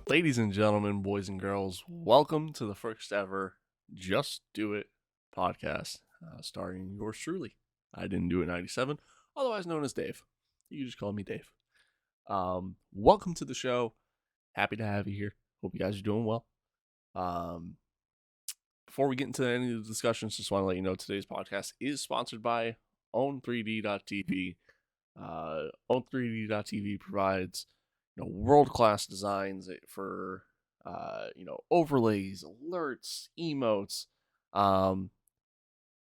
Ladies and gentlemen, boys and girls, welcome to the first ever Just Do It podcast, starring yours truly. I didn't do it 97, otherwise known as Dave. You can just call me Dave. Welcome to the show. Happy to have you here. Hope you guys are doing well. Before we get into any of the discussions, just want to let you know today's podcast is sponsored by Own3D.tv. Own3D.tv provides world-class designs for overlays, alerts, emotes,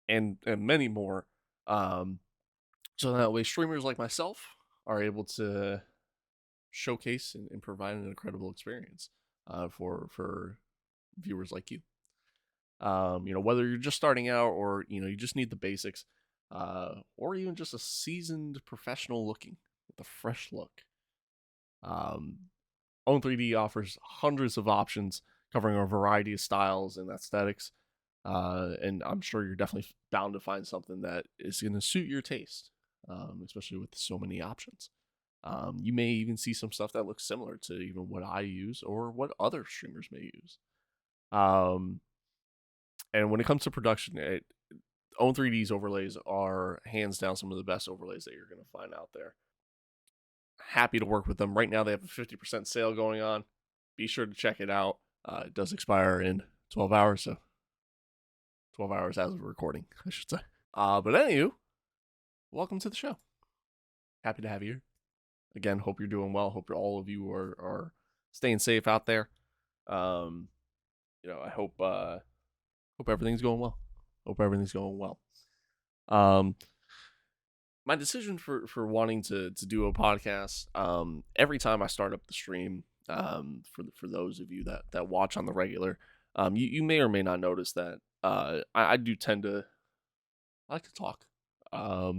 and many more. So that way streamers like myself are able to showcase and provide an incredible experience for viewers like you. Whether you're just starting out or you just need the basics, or even just a seasoned professional looking with a fresh look. Own3D offers hundreds of options covering a variety of styles and aesthetics, and I'm sure you're definitely bound to find something that is going to suit your taste, especially with so many options. You may even see some stuff that looks similar to even what I use or what other streamers may use. And when it comes to production, Own3D's overlays are hands down some of the best overlays that you're going to find out there. Happy to work with them. Right now they have a 50% sale going on. Be sure to check it out. It does expire in 12 hours, so 12 hours as of recording, I should say. But anywho, welcome to the show. Happy to have you here. Again, hope you're doing well. Hope all of you are staying safe out there. I hope everything's going well. My decision for wanting to do a podcast, every time I start up the stream, for those of you that watch on the regular, you may or may not notice that I do tend to I like to talk. I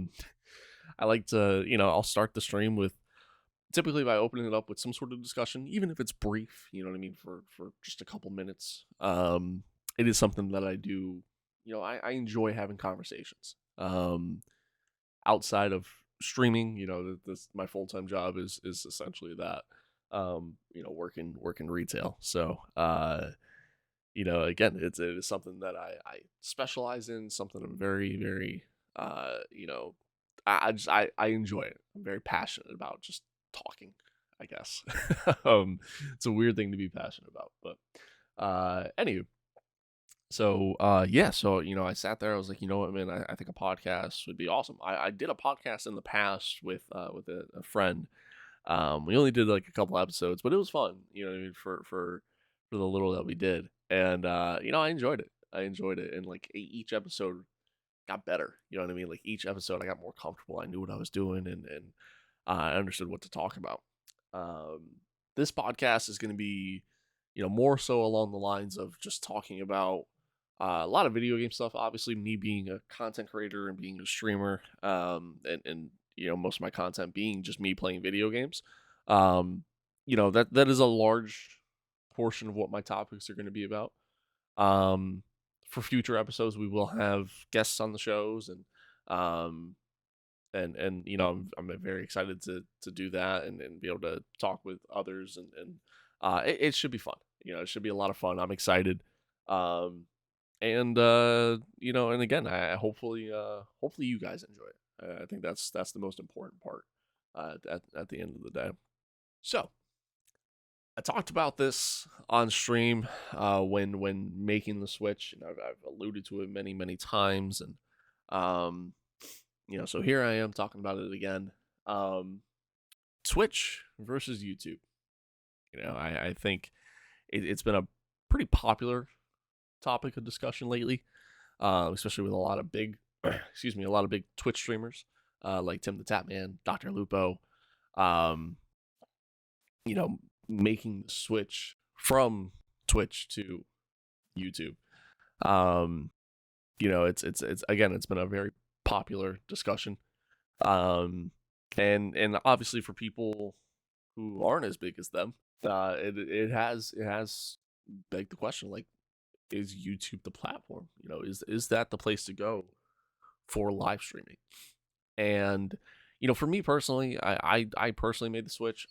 like to, I'll start the stream with typically by opening it up with some sort of discussion, even if it's brief, you know what I mean, for just a couple minutes. It is something that I do, I enjoy having conversations. Outside of streaming, my full-time job is essentially that, working retail. So, again, it is something that I specialize in, something I'm very, very, I enjoy it. I'm very passionate about just talking, I guess. It's a weird thing to be passionate about, but, anywho. So, I sat there. I was like, you know what, man, I think a podcast would be awesome. I did a podcast in the past with a friend. We only did like a couple episodes, but it was fun. You know what I mean, for the little that we did, and I enjoyed it. And like each episode got better. You know what I mean? Like each episode, I got more comfortable. I knew what I was doing, and I understood what to talk about. This podcast is going to be, more so along the lines of just talking about a lot of video game stuff. Obviously, me being a content creator and being a streamer, and most of my content being just me playing video games. That is a large portion of what my topics are going to be about. For future episodes, we will have guests on the shows, and I'm very excited to do that and be able to talk with others, and it should be fun. It should be a lot of fun. I'm excited. And again, I hopefully you guys enjoy it. I think that's the most important part at the end of the day. So I talked about this on stream when making the switch, and I've alluded to it many times, and so here I am talking about it again. Twitch versus YouTube. I think it's been a pretty popular topic of discussion lately, especially with a lot of big Twitch streamers, like Tim the Tapman, Dr. Lupo, making the switch from Twitch to YouTube. It's again, it's been a very popular discussion, and obviously for people who aren't as big as them, it has begged the question, like, is YouTube the platform? Is that the place to go for live streaming? And for me personally, I personally made the switch.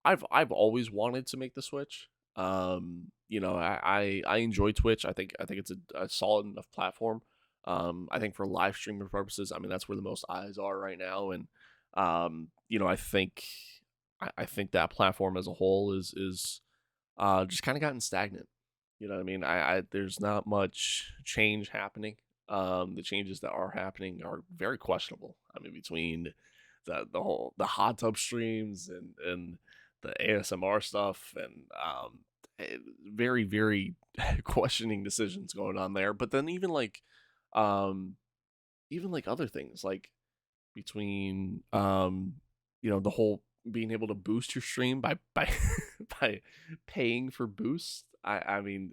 I've always wanted to make the switch. You know, I enjoy Twitch. I think it's a solid enough platform. I think for live streaming purposes, I mean that's where the most eyes are right now, and you know, I think that platform as a whole is just kind of gotten stagnant. You know what I mean? I there's not much change happening. The changes that are happening are very questionable. I mean, between the hot tub streams and the ASMR stuff and very very questioning decisions going on there. But then um even like other things like between you know, the whole being able to boost your stream by by paying for boosts. I mean,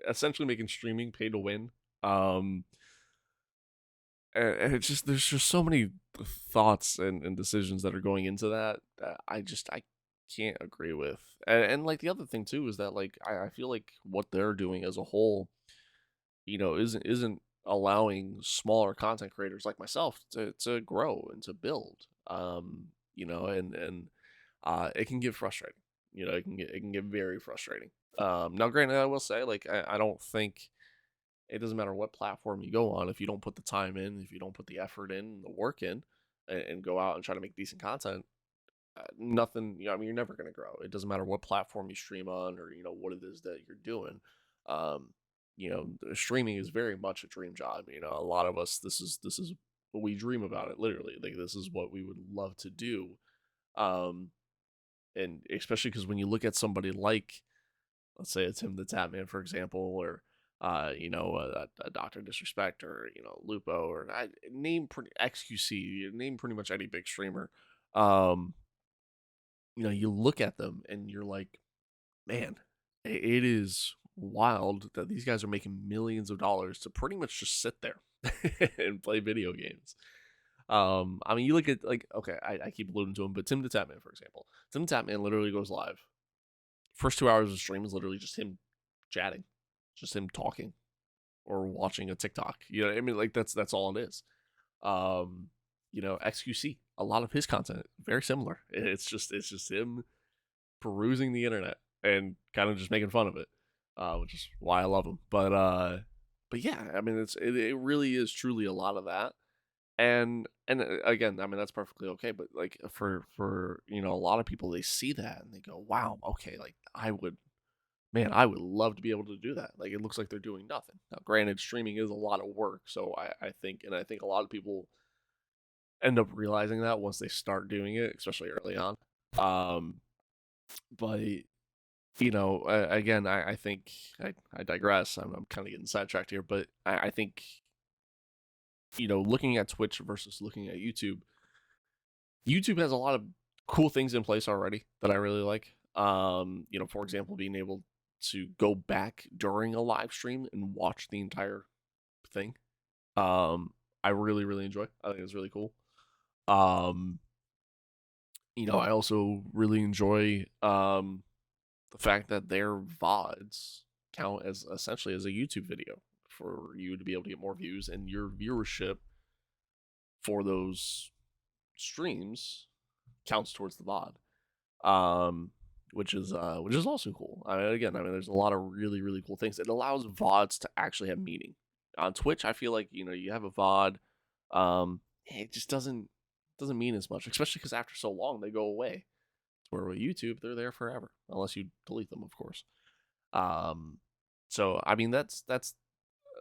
essentially making streaming pay to win. Um and it's just there's just so many thoughts and decisions that are going into that I can't agree with. And like the other thing too is that like I feel like what they're doing as a whole, you know, isn't allowing smaller content creators like myself to grow and to build. You know, and it can get frustrating. You know, it can get very frustrating. Now, granted, I will say, like, I don't think it doesn't matter what platform you go on if you don't put the time in, if you don't put the effort in, the work in, and go out and try to make decent content. Nothing, you know, I mean, you're never going to grow. It doesn't matter what platform you stream on or, you know, what it is that you're doing. Um, you know, streaming is very much a dream job. You know, a lot of us, this is what we dream about it, literally. Like, this is what we would love to do. Um, and especially because when you look at somebody like, let's say it's him, the Tapman, for example, or, you know, a Doctor Disrespect or, you know, Lupo or XQC, you name pretty much any big streamer. Um, you know, you look at them and you're like, man, it is wild that these guys are making millions of dollars to pretty much just sit there and play video games. I mean, you look at like, okay, I keep alluding to him, but Tim the Tapman, for example, Tim the Tapman literally goes live. First 2 hours of stream is literally just him chatting, just him talking or watching a TikTok. You know, I mean, like that's all it is. Um, you know, XQC, a lot of his content very similar. It's just him perusing the internet and kind of just making fun of it, which is why I love him. But yeah, I mean, it really is truly a lot of that. And again, I mean that's perfectly okay. But like for you know a lot of people, they see that and they go, wow, okay, like I would love to be able to do that. Like it looks like they're doing nothing. Now, granted, streaming is a lot of work, so I think a lot of people end up realizing that once they start doing it, especially early on. Um, but you know, again, I think I digress. I'm kind of getting sidetracked here, but I think you know, looking at Twitch versus looking at YouTube, YouTube has a lot of cool things in place already that I really like. You know, for example, being able to go back during a live stream and watch the entire thing. I really really enjoy. I think it's really cool. Um, you know, I also really enjoy the fact that their VODs count as essentially as a YouTube video for you to be able to get more views and your viewership for those streams counts towards the VOD. Which is also cool. I mean, again, I mean, there's a lot of really really cool things. It allows VODs to actually have meaning. On Twitch, I feel like you know you have a VOD, it just doesn't mean as much, especially because after so long they go away. Where with YouTube, they're there forever, unless you delete them, of course. Um, so I mean, that's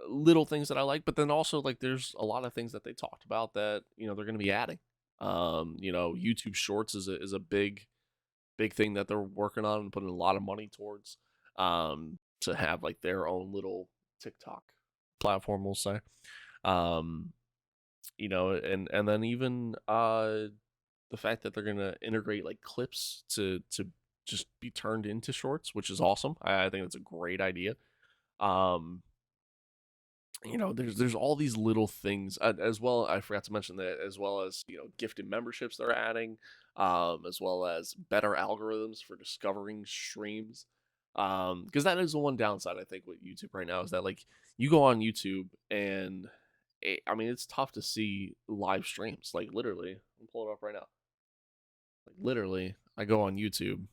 little things that I like, but then also like there's a lot of things that they talked about that you know they're going to be adding. You know, YouTube Shorts is a big thing that they're working on and putting a lot of money towards. To have like their own little TikTok platform, we'll say. Um, you know, and then even the fact that they're gonna integrate like clips to just be turned into shorts, which is awesome. I think that's a great idea. Um, you know, there's all these little things as well. I forgot to mention that as well as you know gifted memberships they're adding, as well as better algorithms for discovering streams. Because that is the one downside I think with YouTube right now is that like you go on YouTube and I mean it's tough to see live streams. Like literally, I'm pulling it up right now. Like literally, I go on YouTube.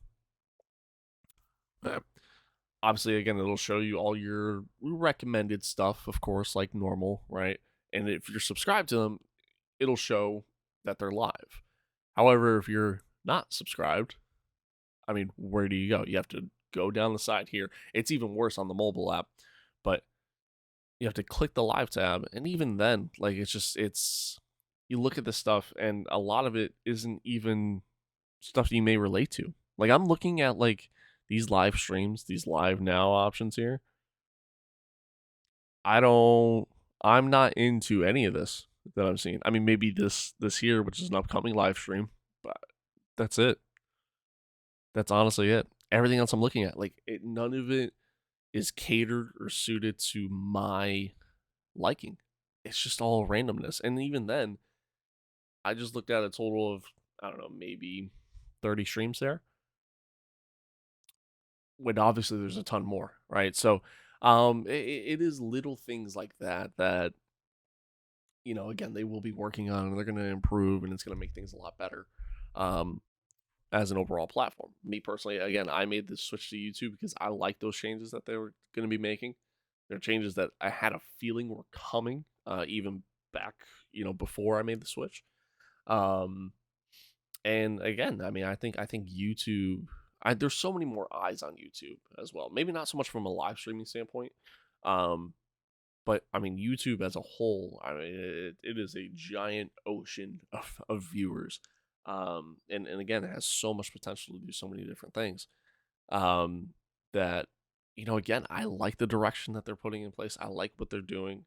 Obviously, again, it'll show you all your recommended stuff, of course, like normal, right? And if you're subscribed to them, it'll show that they're live. However, if you're not subscribed, I mean, where do you go? You have to go down the side here. It's even worse on the mobile app, but you have to click the live tab. And even then, like, you look at this stuff and a lot of it isn't even stuff you may relate to. Like, I'm looking at, like, these live streams, these live now options here. I'm not into any of this that I'm seeing. I mean, maybe this here, which is an upcoming live stream, but that's it. That's honestly it. Everything else I'm looking at, like, none of it is catered or suited to my liking. It's just all randomness. And even then, I just looked at a total of, I don't know, maybe 30 streams there. When obviously there's a ton more, right? So it is little things like that again, they will be working on and they're going to improve and it's going to make things a lot better um as an overall platform. Me personally, again, I made this switch to YouTube because I like those changes that they were going to be making. They're changes that I had a feeling were coming even back, before I made the switch. um and again, I mean, I think YouTube, there's so many more eyes on YouTube as well. Maybe not so much from a live streaming standpoint, um, but I mean, YouTube as a whole, I mean, it is a giant ocean of viewers, and again, it has so much potential to do so many different things. Um, that again, I like the direction that they're putting in place. I like what they're doing.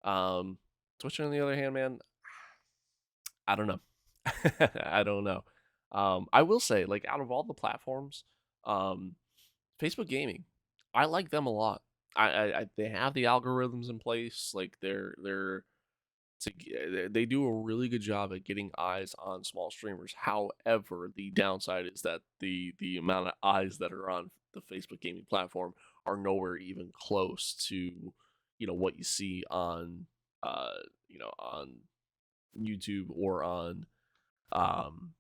Um, Twitch, on the other hand, man, I don't know. I don't know. I will say, like, out of all the platforms, um, Facebook Gaming, I like them a lot. They have the algorithms in place. Like, they do a really good job at getting eyes on small streamers. However, the downside is that the amount of eyes that are on the Facebook Gaming platform are nowhere even close to what you see on on YouTube or on um,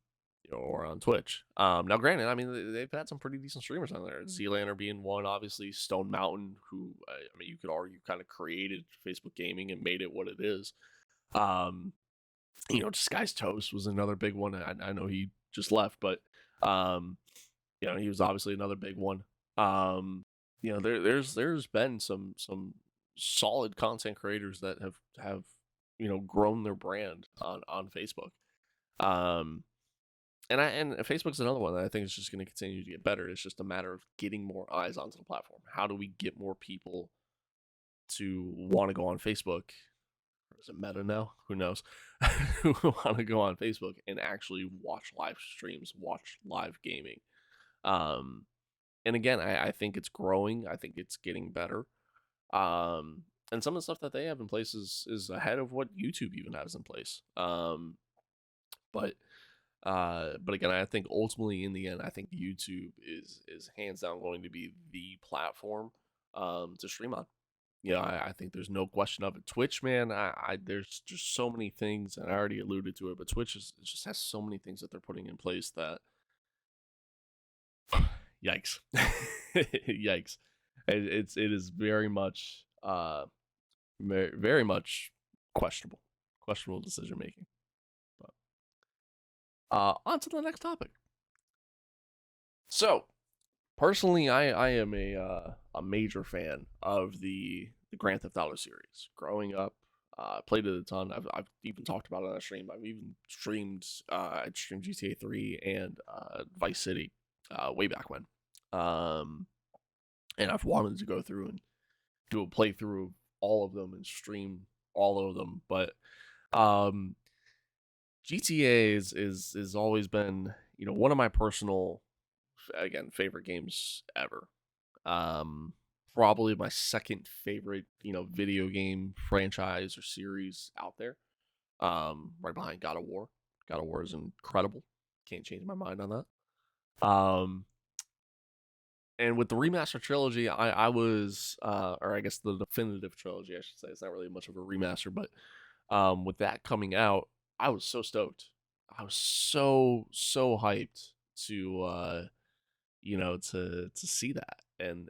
or on Twitch. Now, granted, I mean, they've had some pretty decent streamers on there. Zlander being one, obviously. Stone Mountain, who I mean, you could argue kind of created Facebook Gaming and made it what it is. Um, Disguised Toast was another big one. I know he just left, but um, he was obviously another big one. There's been some solid content creators that have grown their brand on Facebook. Um, and Facebook's another one that I think is just going to continue to get better. It's just a matter of getting more eyes onto the platform. How do we get more people to want to go on Facebook? Or is it Meta now? Who knows? Who want to go on Facebook and actually watch live streams, watch live gaming. And again, I think it's growing. I think it's getting better. And some of the stuff that they have in place is ahead of what YouTube even has in place. But again, I think ultimately in the end, I think YouTube is hands down going to be the platform to stream on. I think there's no question of it. Twitch, man, there's just so many things, and I already alluded to it, but Twitch just has so many things that they're putting in place that, yikes, yikes. It is very much very much questionable decision making. But on to the next topic. So, personally, I am a major fan of the Grand Theft Auto series. Growing up, played it a ton. I've even talked about it on a stream. I've even streamed GTA 3 and Vice City way back when. And I've wanted to go through and do a playthrough of all of them and stream all of them, but GTA is always been one of my personal, again, favorite games ever. Probably my second favorite video game franchise or series out there. Right behind God of War. God of War is incredible. Can't change my mind on that. And with the remaster trilogy, I was, or I guess the definitive trilogy, I should say. It's not really much of a remaster, but with that coming out, I was so stoked. I was so hyped to to see that, and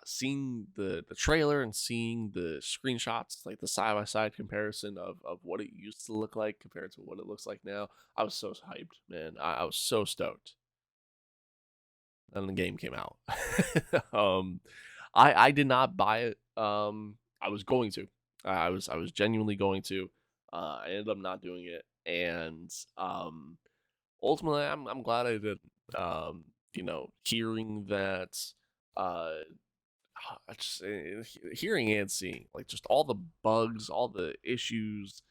seeing the trailer and seeing the screenshots, like the side by side comparison of what it used to look like compared to what it looks like now. I was so hyped, man. I was so stoked. And the game came out. um, I did not buy it. I was going to. I was genuinely going to. I ended up not doing it, and ultimately, I'm glad I did. Hearing that, uh, hearing and seeing like just all the bugs, all the issues.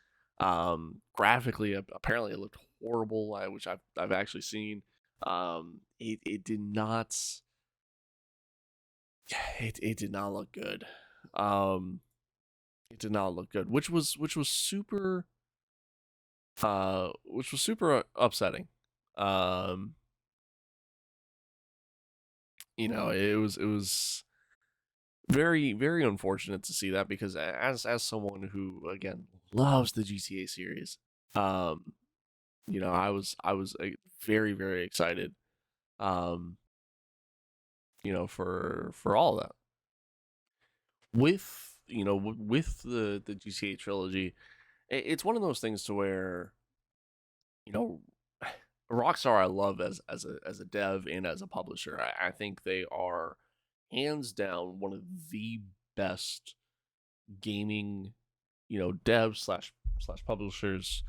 Graphically, apparently it looked horrible, which I've actually seen. It did not. It did not look good. Um, it did not look good, which was super upsetting. Um, it was very very unfortunate to see that because as someone who again loves the GTA series, um, I was very very excited, um, for all of that with with the GTA trilogy. It's one of those things to where you know Rockstar I love as a dev and as a publisher. I think they are hands down one of the best gaming devs slash publishers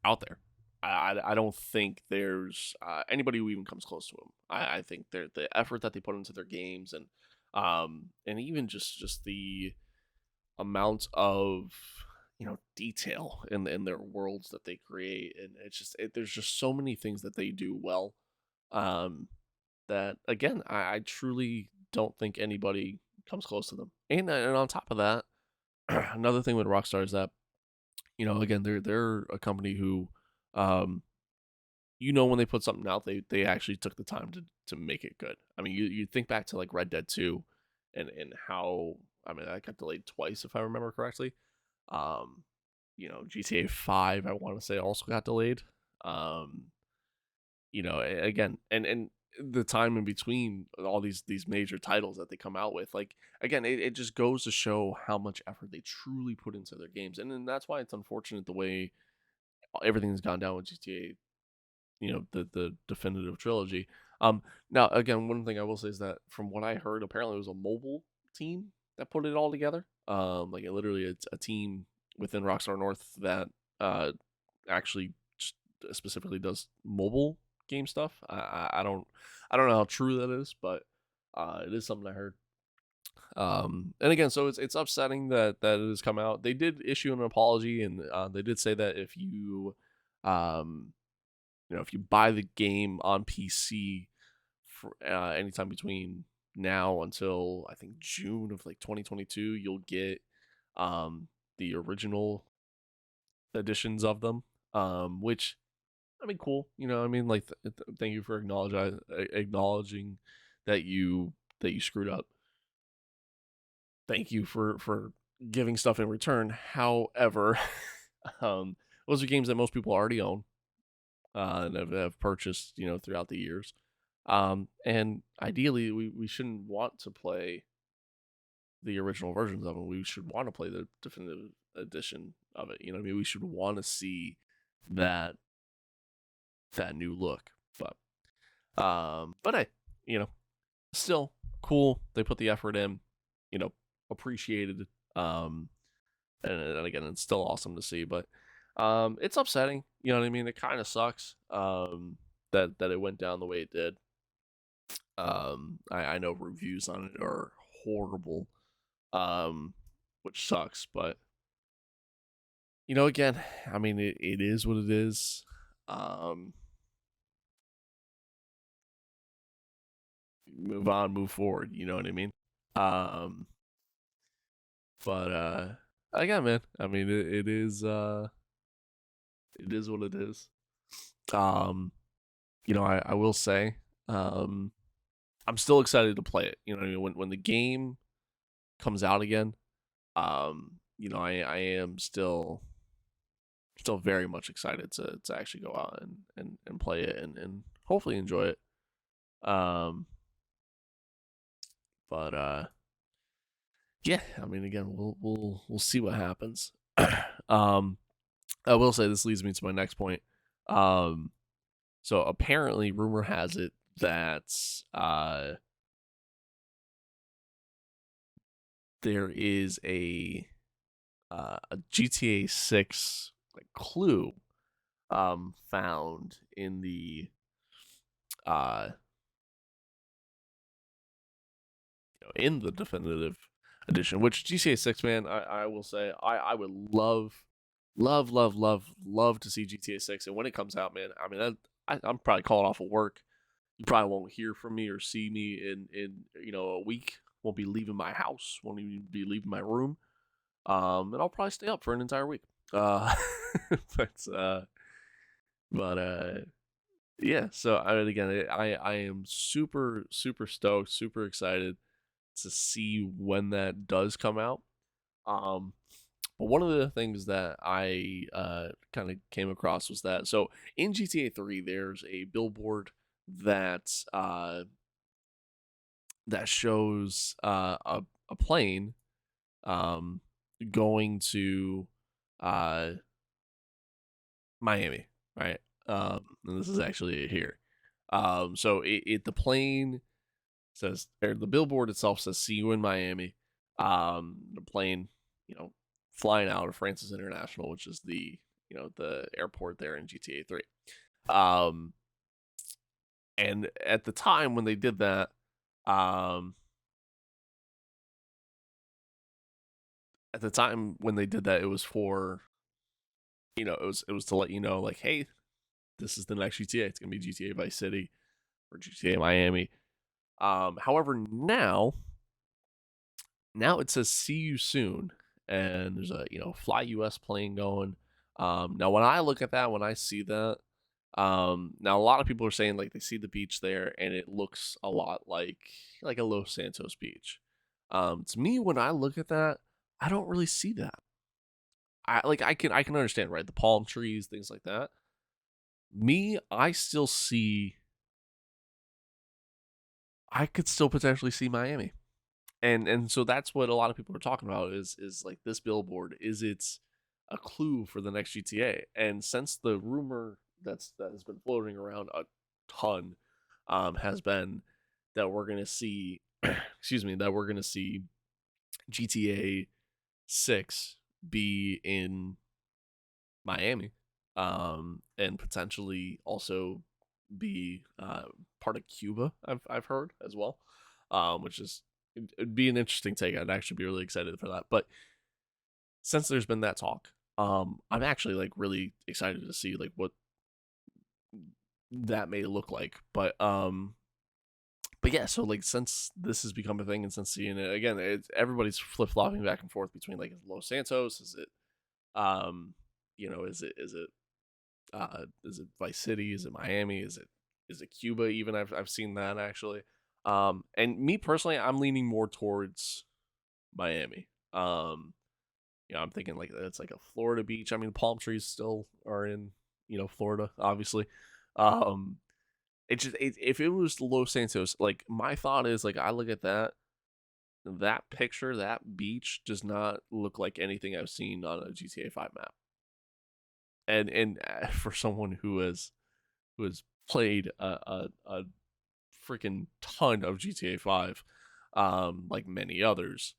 out there. I don't think there's anybody who even comes close to them. I think the effort that they put into their games and even just the amount of detail in their worlds that they create, and there's just so many things that they do well, um that again I truly don't think anybody comes close to them. And on top of that, another thing with Rockstar is that again they're a company who um when they put something out, they actually took the time to make it good. I mean, you think back to like Red Dead 2 and how, I mean, that got delayed twice if I remember correctly. um GTA 5 I want to say also got delayed. um Again, and the time in between all these major titles that they come out with, like again, it just goes to show how much effort they truly put into their games. And then that's why it's unfortunate the way everything's gone down with GTA, the definitive trilogy. Now again, one thing I will say is that from what I heard, apparently it was a mobile team that put it all together. Like literally it's a team within Rockstar North that actually just specifically does mobile game stuff. I don't know how true that is, but it is something I heard. And again, so it's upsetting that it has come out. They did issue an apology, and they did say that um if you buy the game on PC for anytime between now until I think June of like 2022, you'll get um the original editions of them. Which, I mean, cool. I mean, like, thank you for acknowledging that you screwed up. Thank you for giving stuff in return. However, um, those are games that most people already own, and have purchased, throughout the years. And ideally, we shouldn't want to play the original versions of them. We should want to play the definitive edition of it. I mean, we should want to see that that new look. But hey, you know, still cool. They put the effort in, you know, appreciated. Um, and again, it's still awesome to see. But it's upsetting. You know what I mean? It kind of sucks. That it went down the way it did. I know reviews on it are horrible. Which sucks. But again, I mean, it is what it is. Um, Move on, move forward. You know what I mean? Um, but again, man, I mean, it is what it is. Um, I will say, um, I'm still excited to play it. You know what I mean? When the game comes out again, I am still very much excited to actually go out and play it and hopefully enjoy it. Um, but yeah, I mean, again, we'll see what happens. um, I will say this leads me to my next point. Um, so apparently, rumor has it that there is a GTA 6 like clue found in the uh in the definitive edition, which GTA 6, man, I will say I would love to see GTA 6. And when it comes out, man, I mean, I'm probably calling off of work. You probably won't hear from me or see me in a week. Won't be leaving my house. Won't even be leaving my room. And I'll probably stay up for an entire week. Uh, but uh, but yeah. So again, I am super stoked, super excited to see when that does come out. Um, but one of the things that I kind of came across was that so in GTA 3 there's a billboard that that shows a plane um, going to uh, Miami, right? And this is actually here. So the plane says, or the billboard itself says, "See you in Miami." The plane, flying out of Francis International, which is the airport there in GTA 3. Um, and at the time when they did that, um, it was for, it was to let you know, like, hey, this is the next GTA. It's gonna be GTA Vice City or GTA Miami. However, now it says "See you soon," and there's a Fly US plane going. Now when I look at that, when I see that, now a lot of people are saying like they see the beach there and it looks a lot like a Los Santos beach. To me, when I look at that, I don't really see that. I can understand, right, the palm trees, things like that. Me, I could still potentially see Miami. And so that's what a lot of people are talking about is like this billboard is it's a clue for the next GTA. And since the rumor that has been floating around a ton has been that we're gonna see excuse me, that we're gonna see GTA 6 be in Miami, and potentially also be part of Cuba. I've heard as well, which is it'd be an interesting take. I'd actually be really excited for that. But since there's been that talk, I'm actually like really excited to see like what that may look like. But yeah, so like since this has become a thing, and since seeing it again, everybody's flip flopping back and forth between like Los Santos, is it is it Vice City? Is it Miami? Is it Cuba? Even I've seen that actually. And me personally, I'm leaning more towards Miami. I'm thinking like it's like a Florida beach. I mean, palm trees still are in Florida, obviously. Um, if it was Los Santos, like my thought is like I look at that picture, that beach does not look like anything I've seen on a GTA 5 map. And for someone who has played a freaking ton of GTA 5, like many others,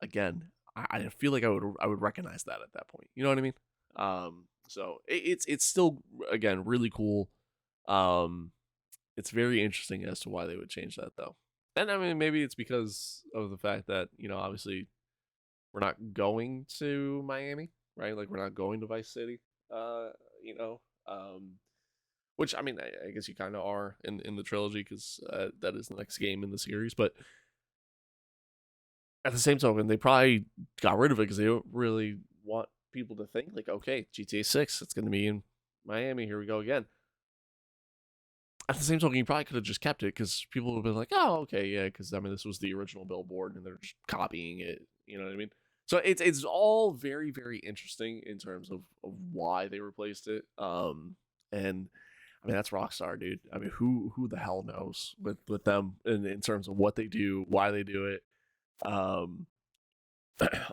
again, I feel like I would recognize that at that point. You know what I mean? So it's still again really cool. Um, it's very interesting as to why they would change that though. And I mean, maybe it's because of the fact that obviously we're not going to Miami, right? Like we're not going to Vice City. Uh, you know, um, which I mean, I guess you kind of are in the trilogy because that is the next game in the series. But at the same token, they probably got rid of it because they don't really want people to think like, okay, GTA 6, it's going to be in Miami. Here we go again. At the same token, you probably could have just kept it because people would have been like, oh, okay, yeah, because I mean, this was the original billboard and they're just copying it. You know what I mean? So it's all very very interesting in terms of why they replaced it. And I mean, that's Rockstar, dude. I mean, who the hell knows with them in terms of what they do, why they do it. Um,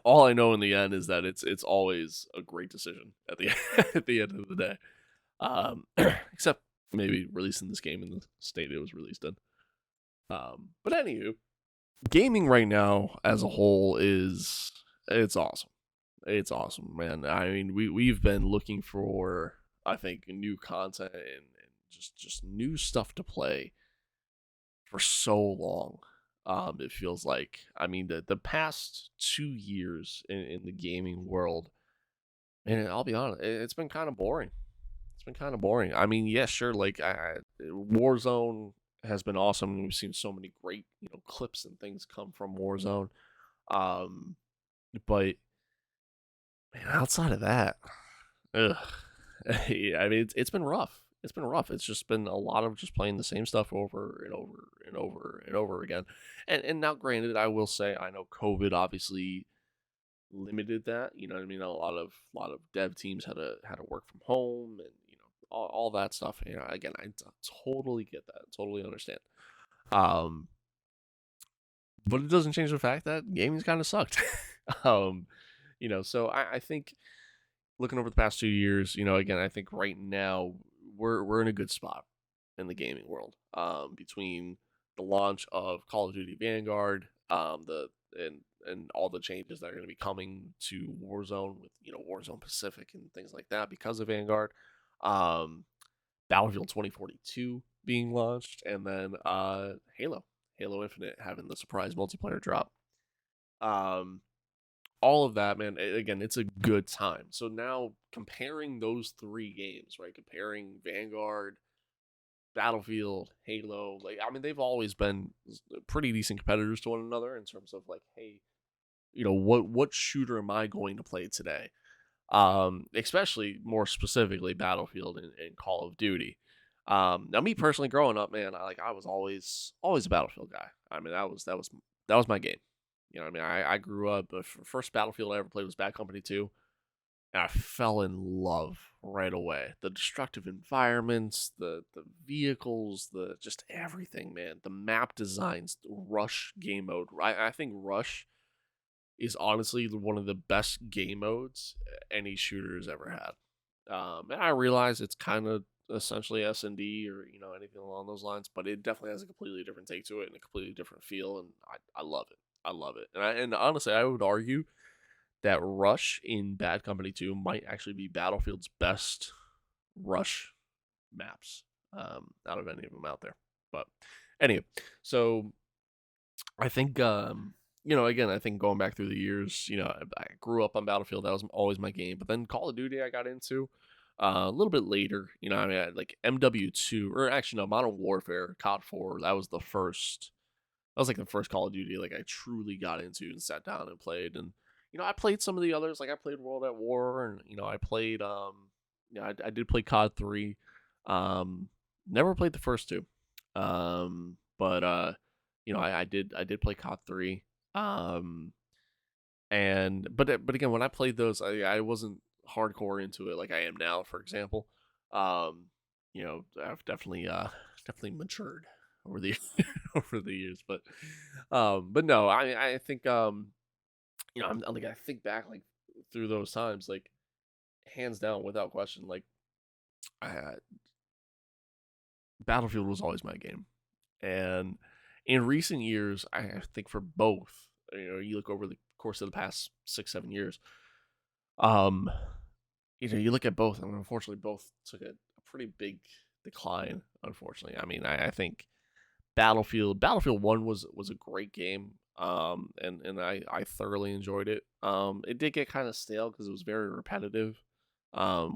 all I know in the end is that it's always a great decision at the at the end of the day. Except maybe releasing this game in the state it was released in. But anywho, gaming right now as a whole is it's awesome. It's awesome, man. I mean, we've been looking for I think new content and just new stuff to play for so long. It feels like I mean the past 2 years in the gaming world, and I'll be honest, it's been kind of boring. It's been kind of boring. I mean, yeah, sure. Like Warzone has been awesome. We've seen so many great clips and things come from Warzone. Um, but man, outside of that, ugh. Yeah, I mean, it's been rough. It's been rough. It's just been a lot of just playing the same stuff over and over and over and over again. And now, granted, I will say I know COVID obviously limited that. You know what I mean? A lot of dev teams had to work from home and all that stuff. Again, I totally get that. Totally understand. Um, but it doesn't change the fact that gaming's kind of sucked. um, so I think looking over the past 2 years, again, I think right now we're in a good spot in the gaming world. Between the launch of Call of Duty Vanguard, the and all the changes that are going to be coming to Warzone with Warzone Pacific and things like that because of Vanguard, um, Battlefield 2042 being launched, and then Halo Infinite having the surprise multiplayer drop. Um, all of that, man. Again, it's a good time. So now comparing those three games, right? Comparing Vanguard, Battlefield, Halo, like I mean, they've always been pretty decent competitors to one another in terms of like, hey, what shooter am I going to play today? Especially more specifically Battlefield and Call of Duty. Now me personally growing up, man, I was always a Battlefield guy. I mean that was my game. I mean I grew up. The first Battlefield I ever played was Bad Company 2, and I fell in love right away. The destructive environments, the vehicles, the just everything, man. The map designs, the Rush game mode. I think Rush is honestly one of the best game modes any shooter has ever had. And I realize it's kind of essentially S&D or anything along those lines, but it definitely has a completely different take to it and a completely different feel, and I love it. I love it, and honestly, I would argue that Rush in Bad Company 2 might actually be Battlefield's best Rush maps out of any of them out there. But anyway, so I think again, I think going back through the years, I grew up on Battlefield. That was always my game. But then Call of Duty, I got into a little bit later. I mean, I had, like MW2, or actually no, Modern Warfare, COD 4. That was the first. That was like the first Call of Duty like I truly got into and sat down and played. And I played some of the others. Like I played World at War, and I played I did play COD 3. Never played the first two. But I did play COD 3. Um, and but again, when I played those, I wasn't hardcore into it like I am now. For example, I've definitely matured over the over the years, but no, I think I'm like I think back like through those times, like hands down, without question, like I, Battlefield was always my game, and in recent years, I think for both, you look over the course of the past 6-7 years, um, you look at both, and unfortunately, both took a pretty big decline. Unfortunately, I mean, I think Battlefield 1 was a great game, and I thoroughly enjoyed it. It did get kind of stale because it was very repetitive,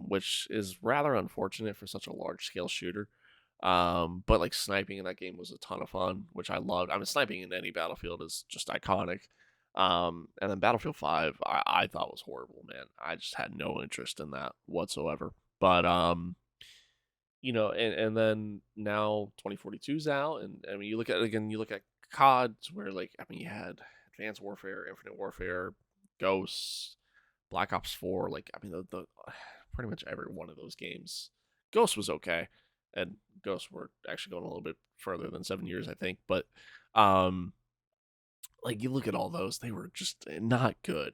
which is rather unfortunate for such a large scale shooter. But like sniping in that game was a ton of fun, which I loved. I mean, sniping in any Battlefield is just iconic. And then Battlefield 5, I thought was horrible, man. I just had no interest in that whatsoever. But and then now 2042's out, and I mean, you look at COD, where like I mean, you had Advanced Warfare, Infinite Warfare, Ghosts, Black Ops 4. Like I mean, the pretty much every one of those games. Ghost was okay. and Ghosts were actually going a little bit further than 7 years, I think. But um, like you look at all those, they were just not good.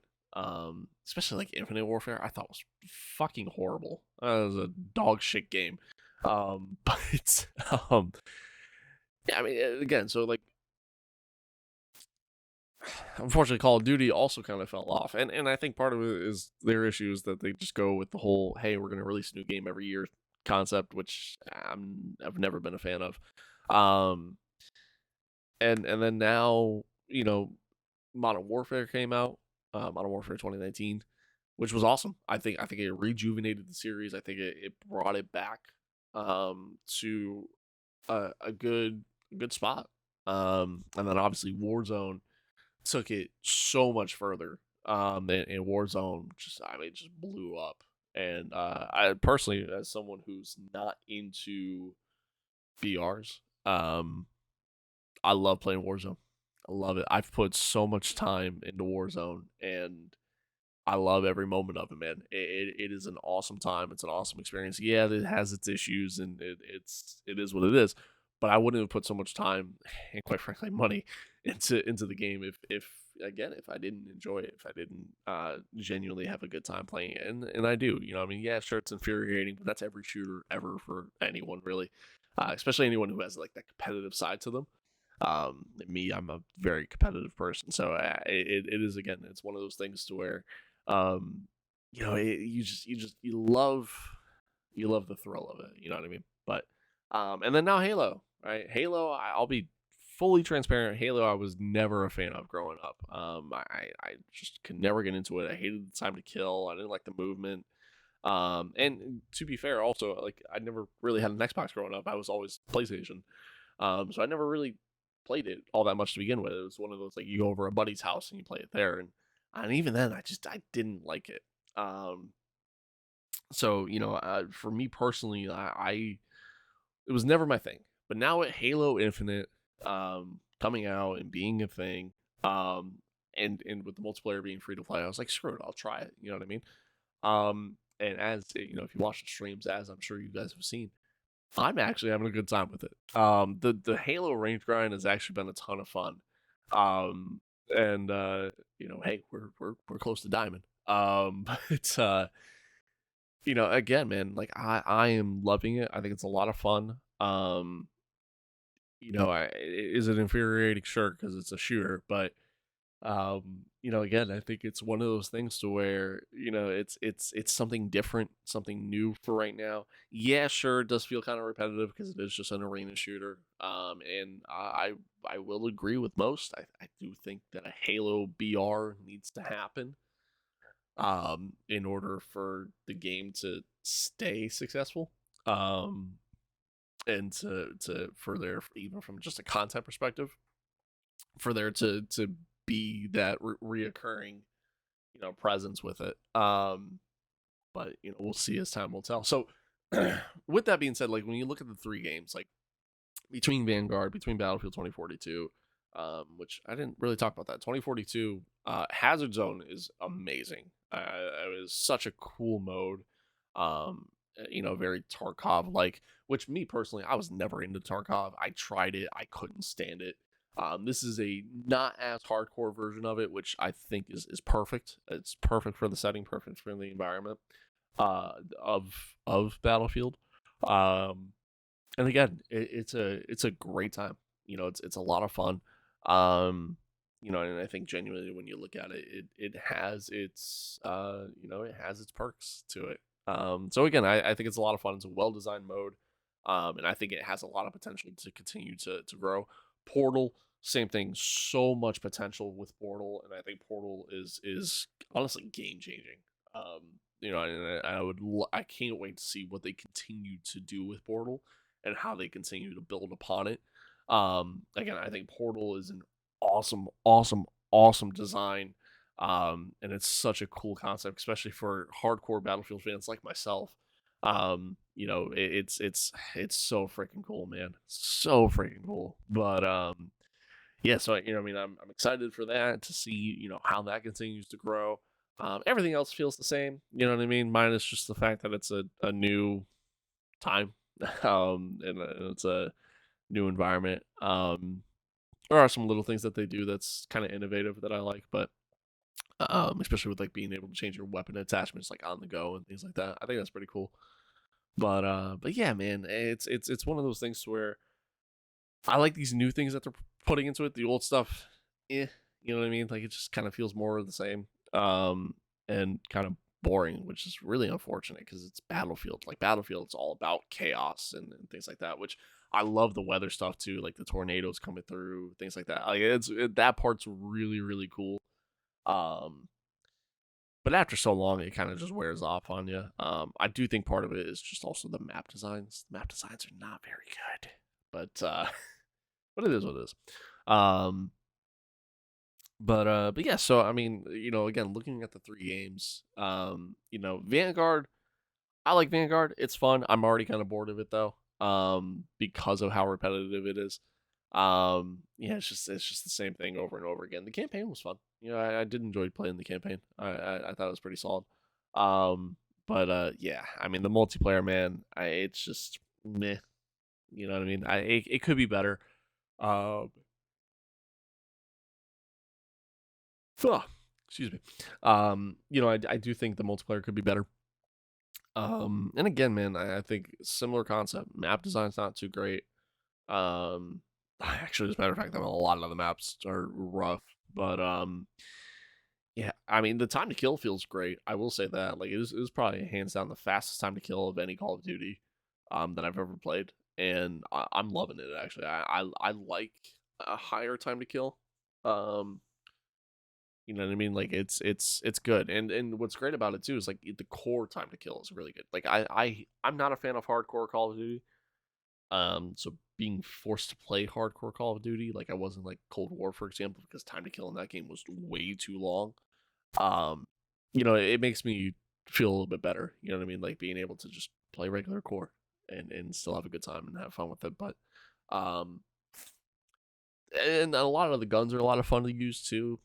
Especially like Infinite Warfare, I thought was fucking horrible. It was a dog shit game. But yeah, I mean, again, so like unfortunately, Call of Duty also kind of fell off, and I think part of it is their issue is that they just go with the whole "hey, we're going to release a new game every year" concept, which I've never been a fan of. Um, and then now Modern Warfare came out, Modern Warfare 2019, which was awesome. I think it rejuvenated the series. I think it brought it back to a good spot. And then obviously Warzone took it so much further. And Warzone just blew up. And I personally, as someone who's not into BRs, I love playing Warzone. I love it. I've put so much time into Warzone, and I love every moment of it, man. It is an awesome time. It's an awesome experience. Yeah, it has its issues, and it is what it is. But I wouldn't have put so much time and, quite frankly, money into the game if I didn't enjoy it, if I didn't genuinely have a good time playing it, and I do. I mean, yeah, sure, it's infuriating, but that's every shooter ever for anyone really, especially anyone who has like that competitive side to them. Me, I'm a very competitive person, so it is, again, it's one of those things to where um, you love the thrill of it. You know what I mean? But and then now Halo, right? Halo, I'll be fully transparent. Halo, I was never a fan of growing up. I just could never get into it. I hated the time to kill. I didn't like the movement. And to be fair, also like I never really had an Xbox growing up. I was always PlayStation. So I never really played it all that much to begin with. It was one of those like you go over a buddy's house and you play it there, and even then I didn't like it. So for me personally, I it was never my thing. But now with Halo Infinite coming out and being a thing, and with the multiplayer being free to play, I was like, screw it, I'll try it. You know what I mean? And as if you watch the streams, as I'm sure you guys have seen, I'm actually having a good time with it. The Halo range grind has actually been a ton of fun. And hey, we're close to diamond. But again, man, like I am loving it. I think it's a lot of fun. Is it infuriating? Sure, because it's a shooter, but again, I think it's one of those things to where it's something different, something new for right now. Yeah, sure, it does feel kind of repetitive because it is just an arena shooter. And I will agree with most. I do think that a Halo BR needs to happen in order for the game to stay successful. And to for there, even from just a content perspective, for there to be that reoccurring presence with it. But we'll see as time will tell. So with that being said, like when you look at the three games, like between Vanguard, between Battlefield 2042, which I didn't really talk about that. 2042, Hazard Zone is amazing. It was such a cool mode. Very Tarkov like, which me personally, I was never into Tarkov. I tried it, I couldn't stand it. This is a not as hardcore version of it, which I think is perfect. It's perfect for the setting, perfect for the environment of Battlefield. Um, and again, it's a great time. It's a lot of fun. And I think genuinely when you look at it, it has its it has its perks to it. So again, I think it's a lot of fun. It's a well designed mode. And I think it has a lot of potential to continue to grow. Portal, same thing. So much potential with Portal, and I think Portal is honestly game changing. And I can't wait to see what they continue to do with Portal and how they continue to build upon it. Again, I think Portal is an awesome, awesome, awesome design. And it's such a cool concept, especially for hardcore Battlefield fans like myself. It's so freaking cool, man. So freaking cool. But yeah, so I mean, I'm excited for that to see how that continues to grow. Everything else feels the same, you know what I mean, minus just the fact that it's a new time, and it's a new environment. There are some little things that they do that's kind of innovative that I like, but especially with like being able to change your weapon attachments like on the go and things like that. I think that's pretty cool. But yeah, man, it's one of those things where I like these new things that they're putting into it. The old stuff, you know what I mean? Like it just kind of feels more of the same, and kind of boring, which is really unfortunate because it's Battlefield. Like Battlefield, it's all about chaos and things like that. Which I love the weather stuff too, like the tornadoes coming through, things like that. Like that part's really cool. Um, but after so long, it kind of just wears off on you. I do think part of it is just also the map designs. The map designs are not very good, but but it is what it is. Um, but yeah, so I mean, again, looking at the three games, Vanguard, I like Vanguard. It's fun. I'm already kind of bored of it though, because of how repetitive it is. Yeah, it's just the same thing over and over again. The campaign was fun. I did enjoy playing the campaign. I thought it was pretty solid. But yeah, I mean the multiplayer, man, it's just meh. You know what I mean? It could be better. Um, Ugh, excuse me. I do think the multiplayer could be better. And again, man, I think similar concept. Map design's not too great. Actually, as a matter of fact, a lot of the maps are rough. But yeah, I mean, the time to kill feels great. I will say that. Like, it was probably hands down the fastest time to kill of any Call of Duty, that I've ever played, and I'm loving it. Actually, I like a higher time to kill. Um, you know what I mean? Like it's good, and what's great about it too is like the core time to kill is really good. Like I'm not a fan of hardcore Call of Duty. So being forced to play hardcore Call of Duty, like I wasn't like Cold War, for example, because time to kill in that game was way too long. Um, it makes me feel a little bit better. You know what I mean? Like being able to just play regular core and still have a good time and have fun with it. But um, and a lot of the guns are a lot of fun to use too.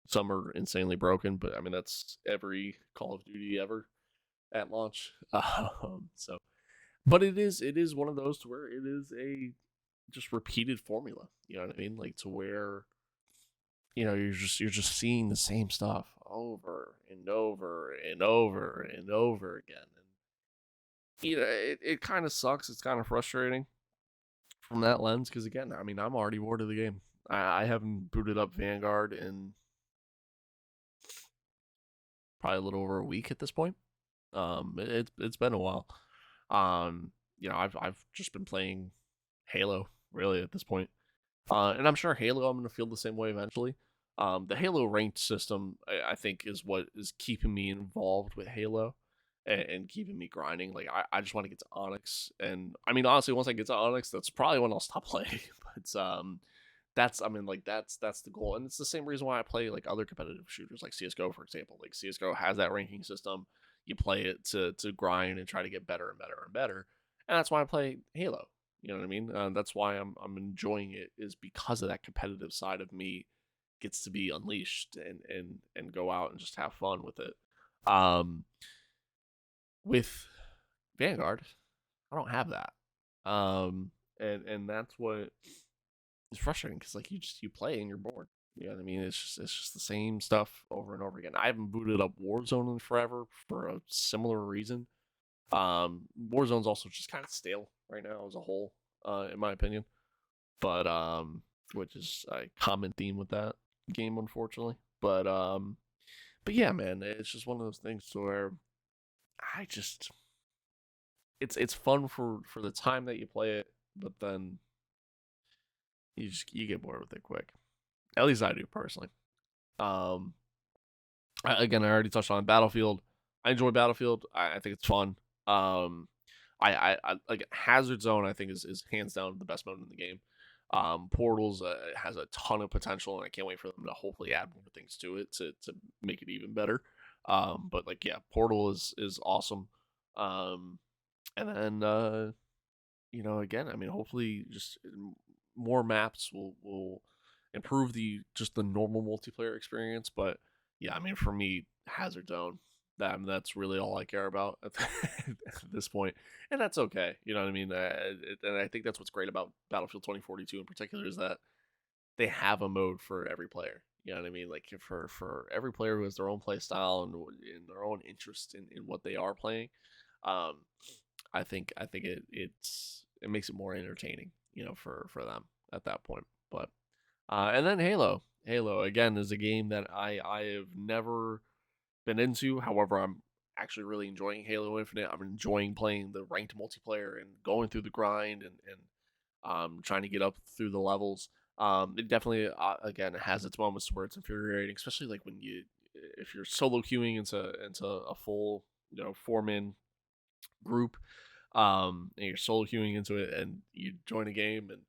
Some are insanely broken, but I mean that's every Call of Duty ever at launch. So, but it is one of those to where it is a just repeated formula. You know what I mean? Like to where you're just seeing the same stuff over and over and over and over again, and it kind of sucks. It's kind of frustrating from that lens because again, I mean I'm already bored of the game. I haven't booted up Vanguard in probably a little over a week at this point. It's been a while. I've just been playing Halo really at this point. And I'm sure Halo I'm gonna feel the same way eventually. The Halo ranked system I think is what is keeping me involved with Halo and keeping me grinding. Like I just want to get to Onyx, and I mean honestly, once I get to Onyx, that's probably when I'll stop playing. But that's I mean like that's the goal, and it's the same reason why I play like other competitive shooters like CS:GO, for example. Like CS:GO has that ranking system. You play it to grind and try to get better and better and better, and that's why I play Halo. You know what I mean? That's why I'm enjoying it, is because of that competitive side of me gets to be unleashed and go out and just have fun with it. Um, with Vanguard, I don't have that. And that's what is frustrating because like you play and you're bored. You know what I mean? It's just the same stuff over and over again. I haven't booted up Warzone in forever for a similar reason. Warzone's also just kind of stale right now as a whole, in my opinion. But which is a common theme with that game, unfortunately. But yeah, man, it's just one of those things where I just it's fun for the time that you play it, but then you get bored with it quick. At least I do personally. Um, again, I already touched on Battlefield. I enjoy Battlefield. I think it's fun. Um, I like Hazard Zone. I think is hands down the best mode in the game. Portals has a ton of potential, and I can't wait for them to hopefully add more things to it to make it even better. But like yeah, Portal is awesome. Um, and then again, I mean, hopefully just more maps will improve the just the normal multiplayer experience. But yeah, I mean, for me, Hazard Zone That's really all I care about at this point, and that's okay. You know what I mean? And I think that's what's great about Battlefield 2042 in particular is that they have a mode for every player. You know what I mean? Like for every player who has their own play style and their own interest in what they are playing. Um, I think it makes it more entertaining, for them at that point. But and then Halo again is a game that I have never been into. However, I'm actually really enjoying Halo Infinite. I'm enjoying playing the ranked multiplayer and going through the grind and trying to get up through the levels. It definitely again has its moments where it's infuriating, especially like when if you're solo queuing into a full 4-man group, and you're solo queuing into it, and you join a game and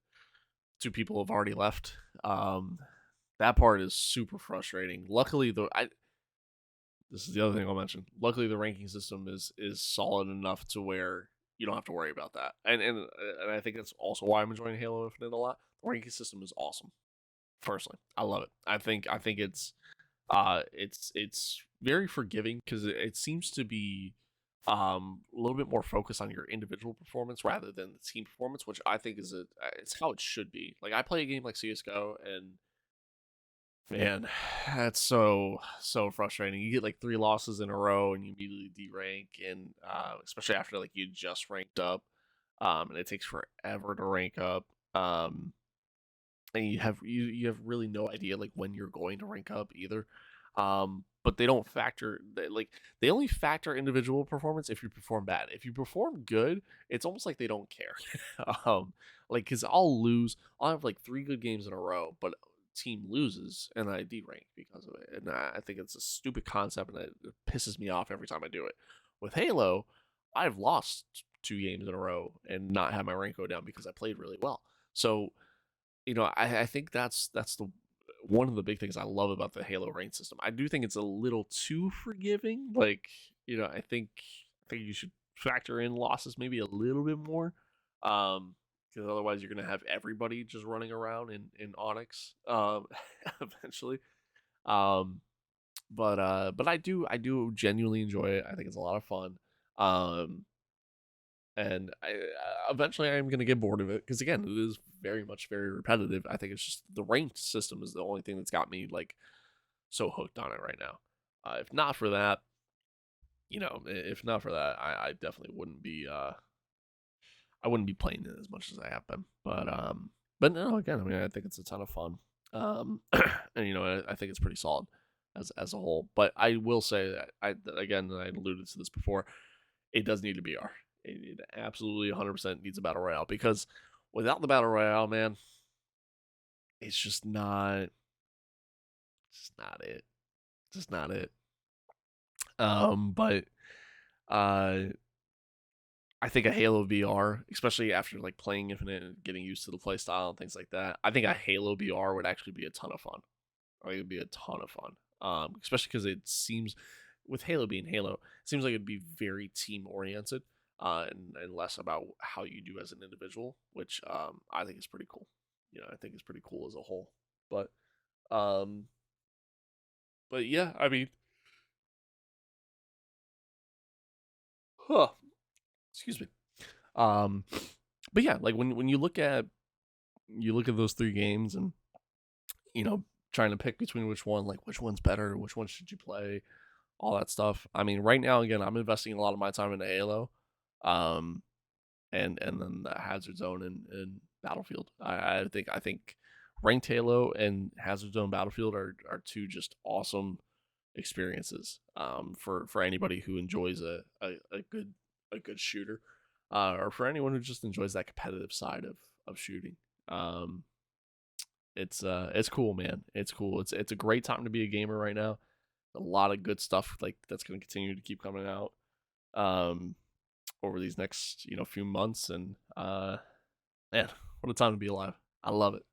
two people have already left. That part is super frustrating. Luckily, though, this is the other thing I'll mention. Luckily, the ranking system is solid enough to where you don't have to worry about that, and I think that's also why I'm enjoying Halo Infinite a lot. The ranking system is awesome. Personally, I love it. I think it's very forgiving because it seems to be a little bit more focused on your individual performance rather than the team performance, which I think it's how it should be. Like I play a game like CS:GO, and man, that's so frustrating. You get like 3 losses in a row, and you immediately derank, and especially after like you just ranked up, and it takes forever to rank up. And you have really no idea like when you're going to rank up either. But they don't factor they only factor individual performance if you perform bad. If you perform good, it's almost like they don't care. Like because I'll have like 3 good games in a row, but team loses and I derank because of it. And I think it's a stupid concept, and it pisses me off every time I do it. With Halo, I've lost 2 games in a row and not had my rank go down because I played really well. So I think that's the one of the big things I love about the Halo rank system. I do think it's a little too forgiving. Like, I think you should factor in losses maybe a little bit more. Because otherwise you're gonna have everybody just running around in Onyx eventually. Um but I do genuinely enjoy it. I think it's a lot of fun. Um and eventually I'm gonna get bored of it because again, it is very repetitive. I think it's just the ranked system is the only thing that's got me like so hooked on it right now. If not for that, I definitely wouldn't be I wouldn't be playing it as much as I have been. But no, again, I mean, I think it's a ton of fun. And I think it's pretty solid as a whole. But I will say that I alluded to this before. It does need a BR. It absolutely 100% needs a battle royale because without the battle royale, man, it's just not it. Just not it. But uh, I think a Halo VR, especially after like playing Infinite and getting used to the play style and things like that, I think a Halo VR would actually be a ton of fun. I think it'd be a ton of fun. Especially because it seems, with Halo being Halo, it seems like it'd be very team oriented, and less about how you do as an individual, which I think is pretty cool. I think it's pretty cool as a whole. But um, but yeah, I mean, huh, excuse me. Um, but yeah, like when you look at those 3 games and you know trying to pick between which one, like which one's better, which one should you play, all that stuff. I mean, right now again, I'm investing a lot of my time into Halo, um, and then the Hazard Zone and Battlefield. I think ranked Halo and Hazard Zone Battlefield are 2 just awesome experiences for anybody who enjoys a good shooter, or for anyone who just enjoys that competitive side of shooting. Um, it's cool, man. It's cool. It's a great time to be a gamer right now. A lot of good stuff like that's going to continue to keep coming out um over these next few months, and man, what a time to be alive. I love it.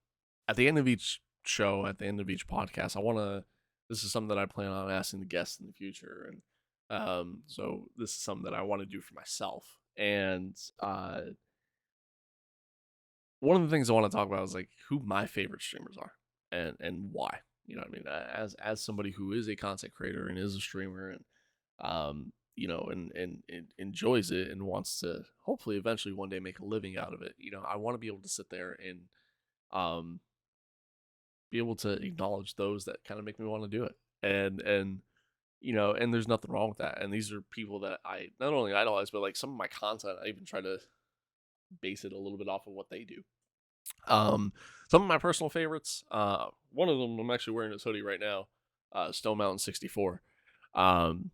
At the end of each show, at the end of each podcast, I want to. This is something that I plan on asking the guests in the future, and so this is something that I want to do for myself. And one of the things I want to talk about is like who my favorite streamers are and why. You know what I mean? As somebody who is a content creator and is a streamer, and and enjoys it and wants to hopefully eventually one day make a living out of it. I want to be able to sit there and um, be able to acknowledge those that kind of make me want to do it. And there's nothing wrong with that. And these are people that I not only idolize, but like some of my content, I even try to base it a little bit off of what they do. Some of my personal favorites. One of them, I'm actually wearing his hoodie right now. Stone Mountain 64. Um,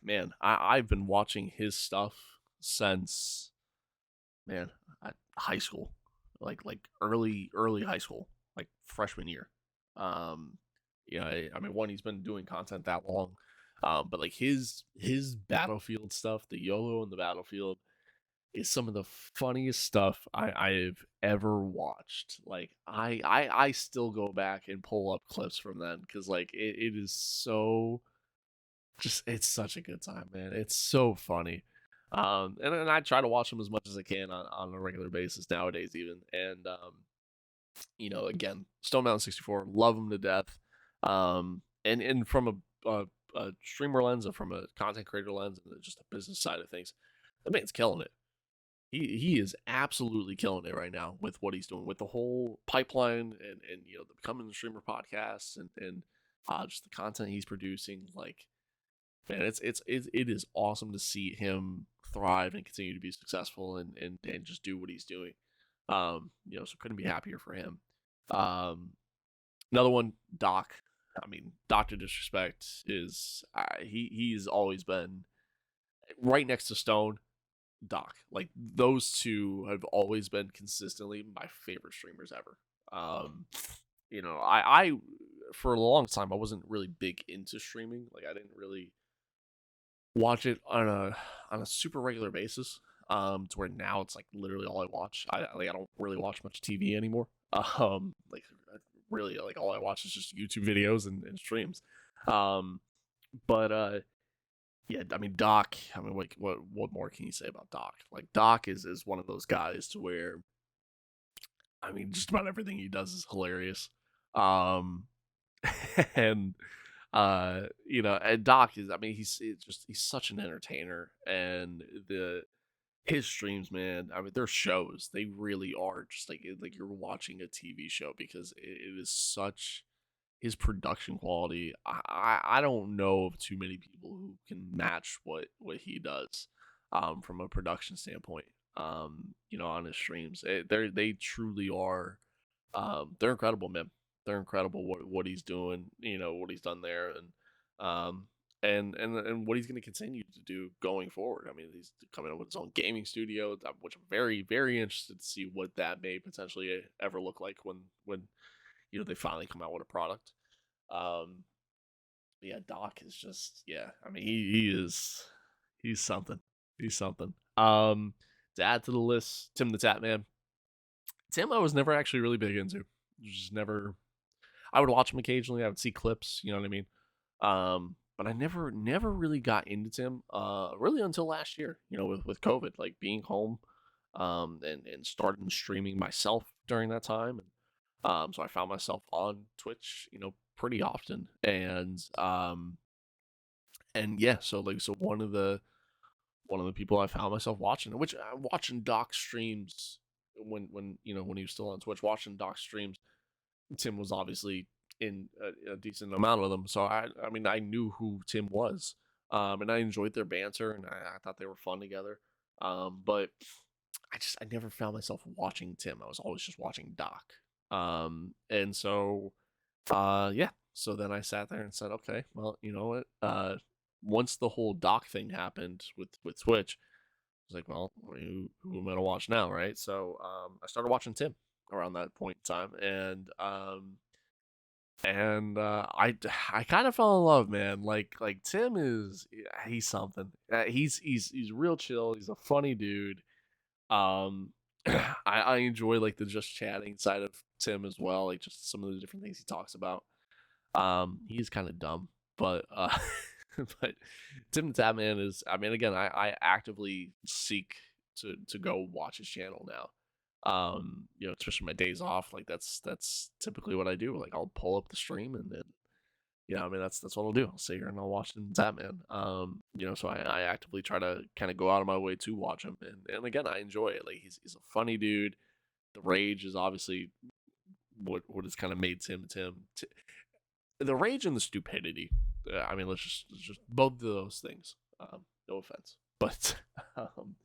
man, I've been watching his stuff since, man, high school, like early high school, like freshman year. Um, I mean, one, he's been doing content that long, but like his Battlefield stuff, the YOLO and the Battlefield, is some of the funniest stuff I've ever watched. Like I still go back and pull up clips from then because like it is so just it's such a good time, man. It's so funny. And I try to watch them as much as I can on a regular basis nowadays, even. And again, Stone Mountain 64, love him to death. And from a streamer lens, or from a content creator lens, and just a business side of things, the man's killing it. He is absolutely killing it right now with what he's doing with the whole pipeline and the Becoming the Streamer podcast and just the content he's producing. Like, man, it is awesome to see him thrive and continue to be successful and just do what he's doing. So couldn't be happier for him. Another one, Doc. I mean, Doctor Disrespect is he's always been right next to Stone. Doc, like those two have always been consistently my favorite streamers ever. I for a long time I wasn't really big into streaming. Like I didn't really watch it on a super regular basis. To where now it's like literally all I watch. I don't really watch much TV anymore. Like really like all I watch is just YouTube videos and streams. Um, but yeah, I mean Doc. I mean, like what more can you say about Doc? Like Doc is one of those guys to where, I mean, just about everything he does is hilarious. Um, and and Doc is, I mean, he's such an entertainer, and the his streams, man. I mean, their shows, they really are just like you're watching a TV show because it is such his production quality. I don't know of too many people who can match what he does, from a production standpoint. On his streams, they truly are. They're incredible, man. They're incredible what he's doing. What he's done there, um, and what he's going to continue to do going forward. I mean, he's coming up with his own gaming studio, which I'm very very interested to see what that may potentially ever look like when they finally come out with a product. Um, yeah, Doc is just, yeah. I mean, he's something. He's something. To add to the list, Tim the Tap Man. Tim, I was never actually really big into. Just never. I would watch him occasionally. I would see clips. You know what I mean? But I never really got into Tim. Really until last year. With COVID, like being home, and starting streaming myself during that time. So I found myself on Twitch, pretty often, and yeah, so one of the people I found myself watching, which I'm watching Doc streams when he was still on Twitch, watching Doc streams. Tim was obviously in a decent amount of them, so I mean I knew who Tim was, and I enjoyed their banter, and I thought they were fun together. But I never found myself watching Tim. I was always just watching Doc. And so yeah. So then I sat there and said, okay, well, you know what? Once the whole Doc thing happened with Twitch, I was like, well, who am I gonna watch now, right? So I started watching Tim around that point in time, and I kind of fell in love, man. Like Tim he's something. He's real chill. He's a funny dude. Um, I enjoy like the just chatting side of Tim as well, like just some of the different things he talks about. He's kind of dumb, but but Tim the Tatman is. I mean, again, I actively seek to go watch his channel now. Especially my days off, like that's typically what I do. Like I'll pull up the stream and then yeah, I mean that's what I'll do. I'll sit here and I'll watch him Batman. So I actively try to kind of go out of my way to watch him, and again I enjoy it. Like he's a funny dude. The rage is obviously what has kind of made Tim Tim. The rage and the stupidity. I mean, let's just both of those things. No offense, but um,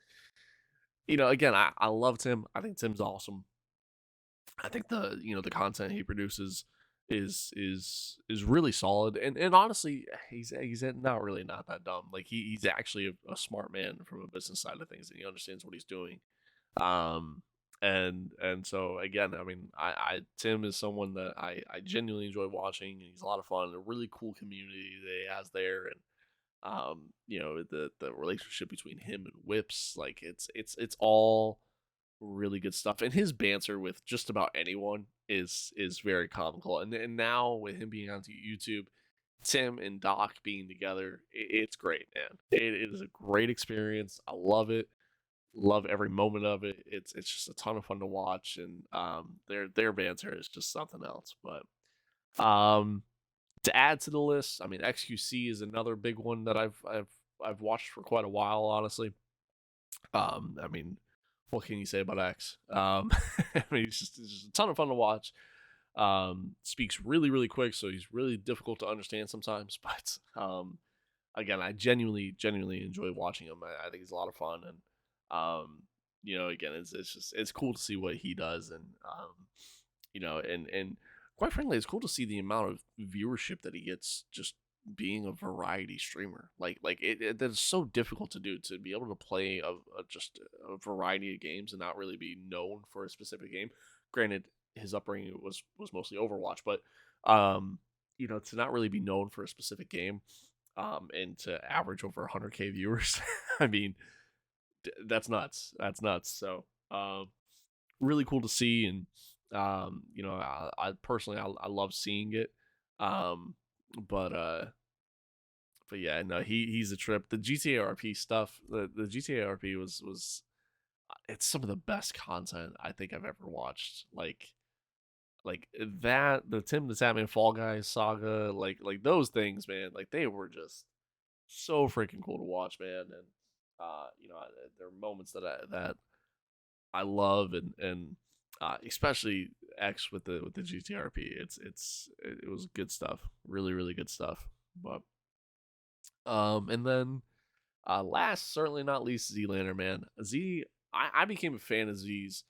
again, I love Tim. I think Tim's awesome. I think the content he produces is really solid, and honestly, he's not that dumb. Like he's actually a smart man from a business side of things, and he understands what he's doing. Um, and so again, I mean, I Tim is someone that I genuinely enjoy watching. He's a lot of fun. A really cool community that he has there, and the relationship between him and Whips, like it's all really good stuff. And his banter with just about anyone is very comical. And now with him being on YouTube, Tim and Doc being together, it's great, man. It is a great experience. I love it. Love every moment of it. It's just a ton of fun to watch, and their banter is just something else. But to add to the list, I mean, XQC is another big one that I've watched for quite a while, honestly. I mean, what can you say about X? I mean, it's just a ton of fun to watch. Speaks really, really quick, so he's really difficult to understand sometimes. But again, I genuinely enjoy watching him. I think he's a lot of fun, and again, it's cool to see what he does, and and quite frankly, it's cool to see the amount of viewership that he gets just being a variety streamer. Like that's so difficult to do, to be able to play just a variety of games and not really be known for a specific game. Granted, his upbringing was mostly Overwatch, but to not really be known for a specific game, and to average over 100K viewers, I mean, that's nuts. That's nuts. So, really cool to see, and I personally I love seeing it. Um, but yeah, no, he's a trip. The GTA RP stuff, the GTA RP was it's some of the best content I think I've ever watched. Like that, the Tim the Tatman Fall Guys saga, like those things, man. Like they were just so freaking cool to watch, man. And there are moments that I love, and especially X with the GTRP. It was good stuff, really good stuff. But and then last, certainly not least, Z-Lander, man. I became a fan of Z's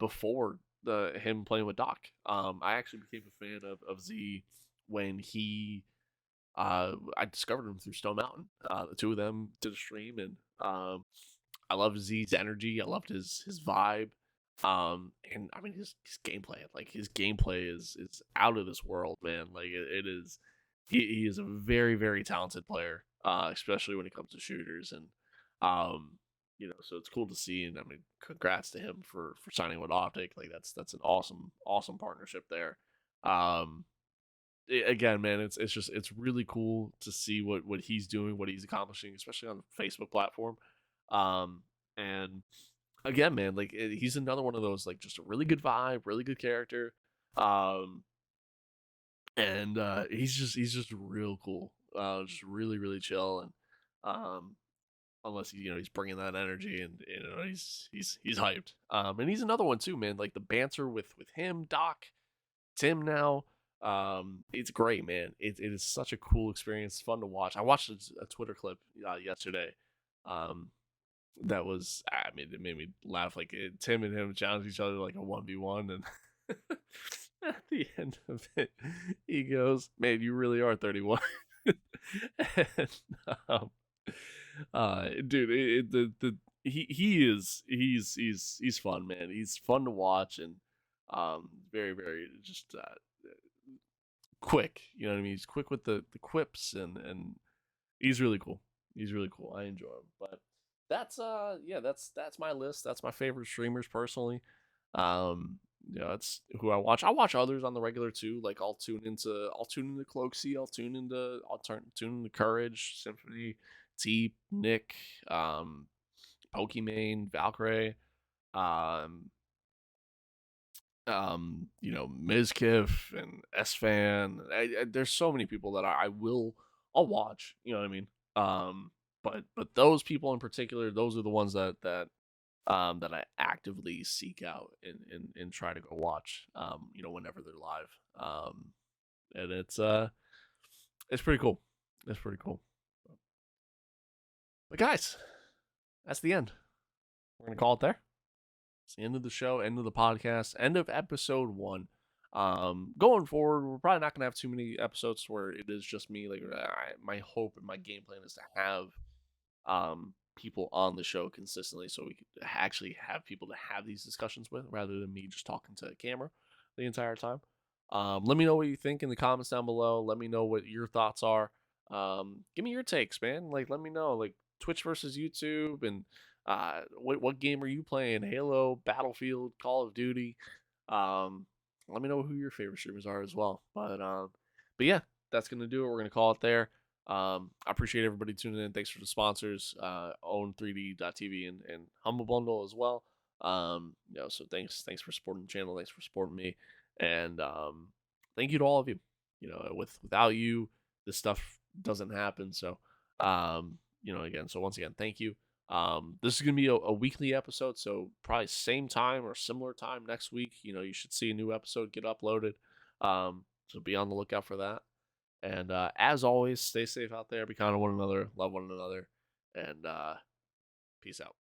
before the him playing with Doc. I actually became a fan of Z when I discovered him through Stone Mountain. The two of them did a stream, and I loved Z's energy. I loved his vibe. And I mean his gameplay, like his gameplay is out of this world, man. Like it is. He is a very talented player, especially when it comes to shooters, and so it's cool to see. And I mean, congrats to him for signing with Optic. Like that's an awesome partnership there. Um, Again, man, it's really cool to see what he's doing, what he's accomplishing, especially on the Facebook platform. And again, man, like he's another one of those, like, just a really good vibe, really good character. Um, and he's just real cool. Just really chill, and um, unless he's bringing that energy, and he's hyped. And he's another one too, man. Like the banter with him, Doc, Tim now. It's great, man. It is such a cool experience, fun to watch. I watched a Twitter clip yesterday. Um, that was, I mean, it made me laugh. Like Tim and him challenge each other like a 1v1, and at the end of it, he goes, "Man, you really are 31." And, um, dude, he's fun, man. He's fun to watch, and very just quick. You know what I mean? He's quick with the quips, and he's really cool. He's really cool. I enjoy him. But that's yeah, that's my list. That's my favorite streamers personally. That's who I watch. I watch others on the regular too. Like I'll tune into Cloaksy, I'll tune into Courage, Symphony, T, Nick, Pokimane, Valkyrie. Um Mizkif and S-Fan. There's so many people that I'll watch. You know what I mean? But those people in particular, those are the ones that I actively seek out and try to go watch. Whenever they're live. And it's pretty cool. It's pretty cool. But guys, that's the end. We're gonna call it there. It's the end of the show, end of the podcast, end of episode 1. Going forward, we're probably not gonna have too many episodes where it is just me. Like, my hope and my game plan is to have people on the show consistently, so we could actually have people to have these discussions with, rather than me just talking to the camera the entire time. Let me know what you think in the comments down below. Let me know what your thoughts are. Give me your takes, man. Like, let me know, like, Twitch versus YouTube, and what game are you playing? Halo, Battlefield, Call of Duty. Um, Let me know who your favorite streamers are as well. But yeah, that's gonna do it. We're gonna call it there. I appreciate everybody tuning in. Thanks for the sponsors, Own3D.tv and Humble Bundle as well. So thanks for supporting the channel. Thanks for supporting me, and thank you to all of you. Without you, this stuff doesn't happen. So, again, so once again, thank you. This is gonna be a weekly episode, so probably same time or similar time next week. You should see a new episode get uploaded. So be on the lookout for that. And as always, stay safe out there, be kind to one another, love one another, and peace out.